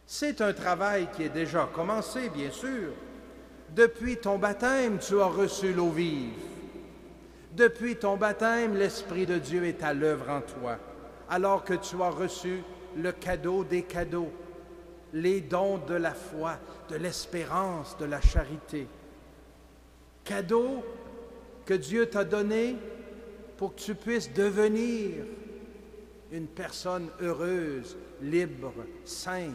C'est un travail qui est déjà commencé, bien sûr. Depuis ton baptême, tu as reçu l'eau vive. Depuis ton baptême, l'Esprit de Dieu est à l'œuvre en toi, alors que tu as reçu le cadeau des cadeaux, les dons de la foi, de l'espérance, de la charité. Cadeau que Dieu t'a donné pour que tu puisses devenir une personne heureuse, libre, sainte.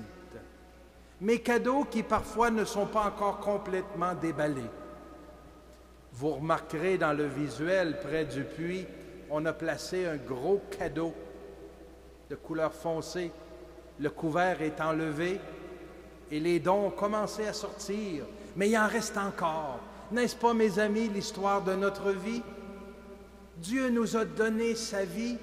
Mais cadeaux qui parfois ne sont pas encore complètement déballés. Vous remarquerez dans le visuel près du puits, on a placé un gros cadeau de couleur foncée. Le couvert est enlevé et les dons ont commencé à sortir. Mais il en reste encore. N'est-ce pas, mes amis, l'histoire de notre vie? Dieu nous a donné sa vie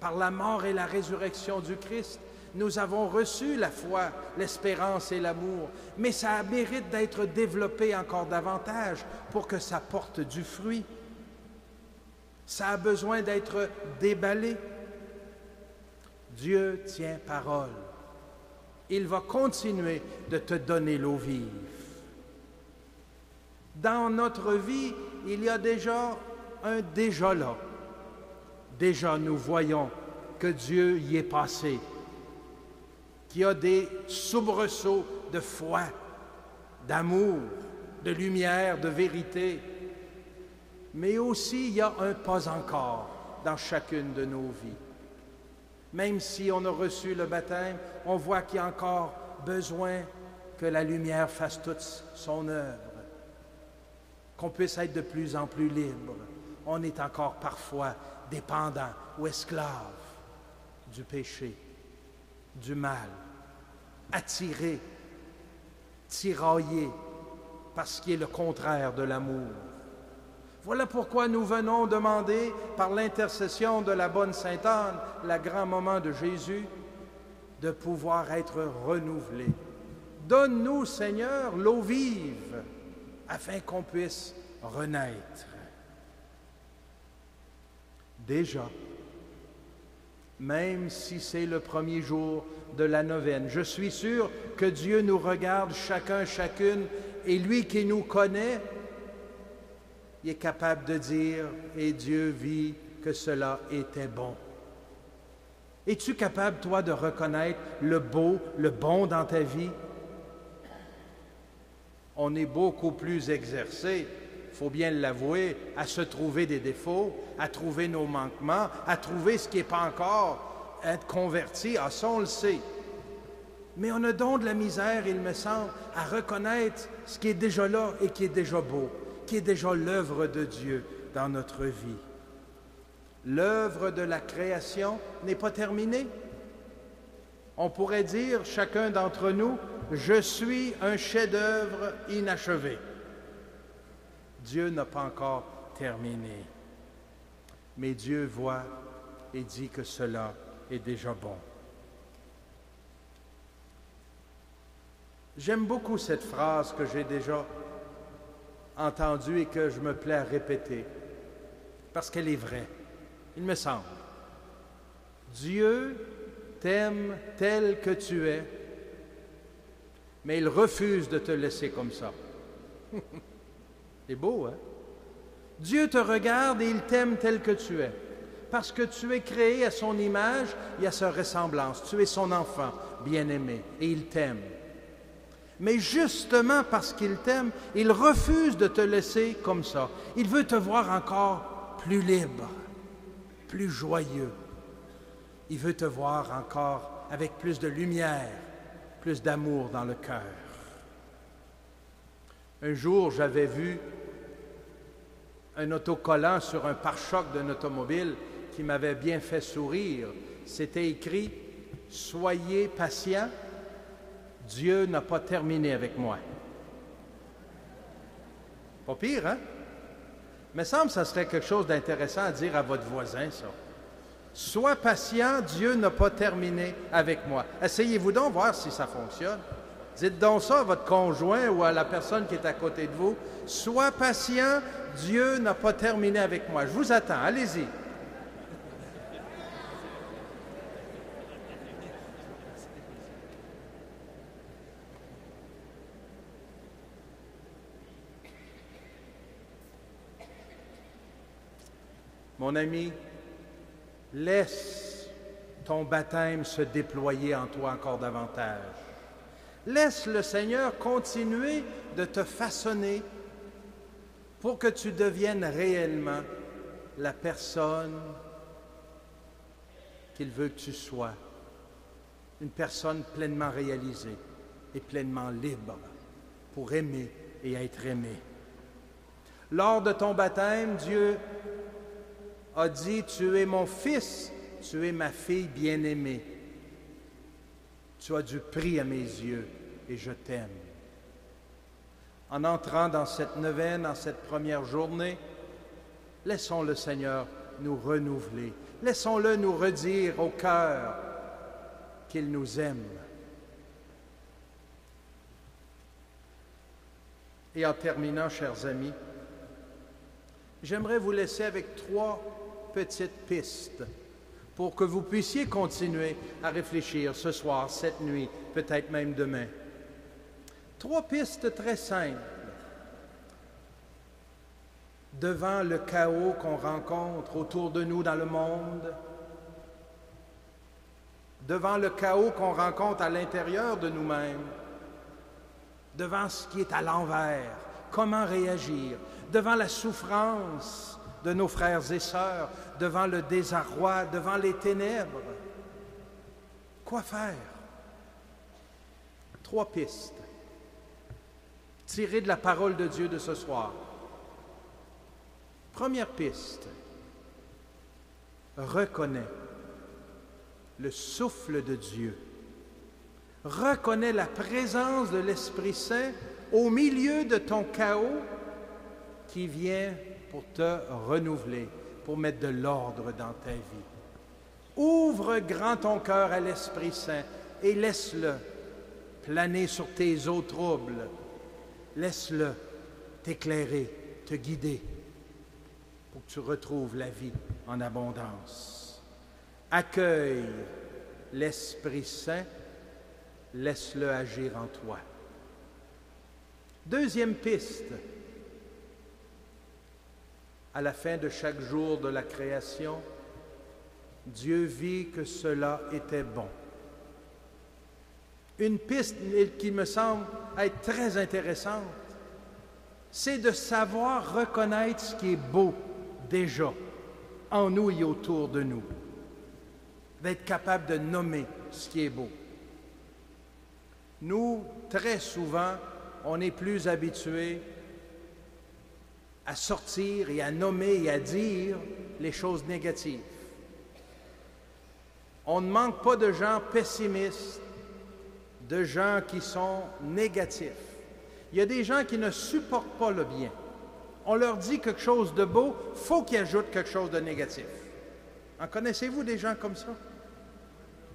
par la mort et la résurrection du Christ. Nous avons reçu la foi, l'espérance et l'amour, mais ça mérite d'être développé encore davantage pour que ça porte du fruit. Ça a besoin d'être déballé. Dieu tient parole. Il va continuer de te donner l'eau vive. Dans notre vie, il y a déjà un déjà là. Déjà, nous voyons que Dieu y est passé, qu'il y a des soubresauts de foi, d'amour, de lumière, de vérité. Mais aussi, il y a un pas encore dans chacune de nos vies. Même si on a reçu le baptême, on voit qu'il y a encore besoin que la lumière fasse toute son œuvre, qu'on puisse être de plus en plus libre. On est encore parfois dépendant ou esclave du péché, du mal, attiré, tiraillé par ce qui est le contraire de l'amour. Voilà pourquoi nous venons demander, par l'intercession de la bonne Sainte Anne, la grand moment de Jésus, de pouvoir être renouvelés. Donne-nous, Seigneur, l'eau vive, afin qu'on puisse renaître. Déjà, même si c'est le premier jour de la neuvaine, je suis sûr que Dieu nous regarde chacun, chacune, et lui qui nous connaît, il est capable de dire « Et Dieu vit que cela était bon ». Es-tu capable, toi, de reconnaître le beau, le bon dans ta vie? On est beaucoup plus exercé, il faut bien l'avouer, à se trouver des défauts, à trouver nos manquements, à trouver ce qui n'est pas encore, être converti, ah ça on le sait. Mais on a donc de la misère, il me semble, à reconnaître ce qui est déjà là et qui est déjà beau, qui est déjà l'œuvre de Dieu dans notre vie. L'œuvre de la création n'est pas terminée. On pourrait dire, chacun d'entre nous, « Je suis un chef-d'œuvre inachevé ». Dieu n'a pas encore terminé. Mais Dieu voit et dit que cela est déjà bon. J'aime beaucoup cette phrase que j'ai déjà entendue et que je me plais à répéter, parce qu'elle est vraie, il me semble. Dieu t'aime tel que tu es, mais il refuse de te laisser comme ça. C'est beau, hein? Dieu te regarde et il t'aime tel que tu es, parce que tu es créé à son image et à sa ressemblance. Tu es son enfant bien-aimé et il t'aime. Mais justement parce qu'il t'aime, il refuse de te laisser comme ça. Il veut te voir encore plus libre, plus joyeux. Il veut te voir encore avec plus de lumière, plus d'amour dans le cœur. Un jour, j'avais vu un autocollant sur un pare-choc d'un automobile qui m'avait bien fait sourire. C'était écrit « Soyez patients, Dieu n'a pas terminé avec moi. » Pas pire, hein? Il me semble que ça serait quelque chose d'intéressant à dire à votre voisin, ça. Sois patient, Dieu n'a pas terminé avec moi. Essayez-vous donc voir si ça fonctionne. Dites donc ça à votre conjoint ou à la personne qui est à côté de vous. Sois patient, Dieu n'a pas terminé avec moi. Je vous attends, allez-y. Mon ami, laisse ton baptême se déployer en toi encore davantage. Laisse le Seigneur continuer de te façonner pour que tu deviennes réellement la personne qu'il veut que tu sois, une personne pleinement réalisée et pleinement libre pour aimer et être aimé. Lors de ton baptême, Dieu a dit, « Tu es mon fils, tu es ma fille bien-aimée. Tu as du prix à mes yeux et je t'aime. » En entrant dans cette neuvaine, en cette première journée, laissons le Seigneur nous renouveler. Laissons-le nous redire au cœur qu'il nous aime. Et en terminant, chers amis, j'aimerais vous laisser avec 3 petites pistes pour que vous puissiez continuer à réfléchir ce soir, cette nuit, peut-être même demain. 3 pistes très simples. Devant le chaos qu'on rencontre autour de nous dans le monde, devant le chaos qu'on rencontre à l'intérieur de nous-mêmes, devant ce qui est à l'envers, comment réagir, devant la souffrance de nos frères et sœurs, devant le désarroi, devant les ténèbres. Quoi faire? 3 pistes tirées de la parole de Dieu de ce soir. Première piste, reconnais le souffle de Dieu. Reconnais la présence de l'Esprit Saint au milieu de ton chaos qui vient pour te renouveler, pour mettre de l'ordre dans ta vie. Ouvre grand ton cœur à l'Esprit Saint et laisse-le planer sur tes eaux troubles. Laisse-le t'éclairer, te guider, pour que tu retrouves la vie en abondance. Accueille l'Esprit Saint, laisse-le agir en toi. Deuxième piste, à la fin de chaque jour de la création, Dieu vit que cela était bon. Une piste qui me semble être très intéressante, c'est de savoir reconnaître ce qui est beau déjà en nous et autour de nous, d'être capable de nommer ce qui est beau. Nous, très souvent, on est plus habitués à sortir et à nommer et à dire les choses négatives. On ne manque pas de gens pessimistes, de gens qui sont négatifs. Il y a des gens qui ne supportent pas le bien. On leur dit quelque chose de beau, il faut qu'ils ajoutent quelque chose de négatif. En connaissez-vous des gens comme ça?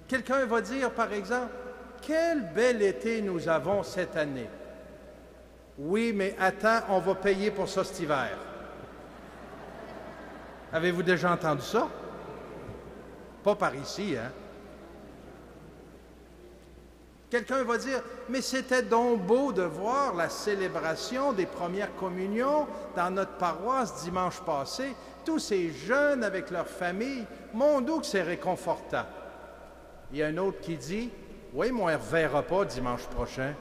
Quelqu'un va dire, par exemple, « Quel bel été nous avons cette année! » Oui, mais attends, on va payer pour ça cet hiver. Avez-vous déjà entendu ça? Pas par ici, hein? Quelqu'un va dire, mais c'était donc beau de voir la célébration des premières communions dans notre paroisse dimanche passé, tous ces jeunes avec leur famille, mon Dieu que c'est réconfortant. Il y a un autre qui dit, oui, mais on ne reverra pas dimanche prochain.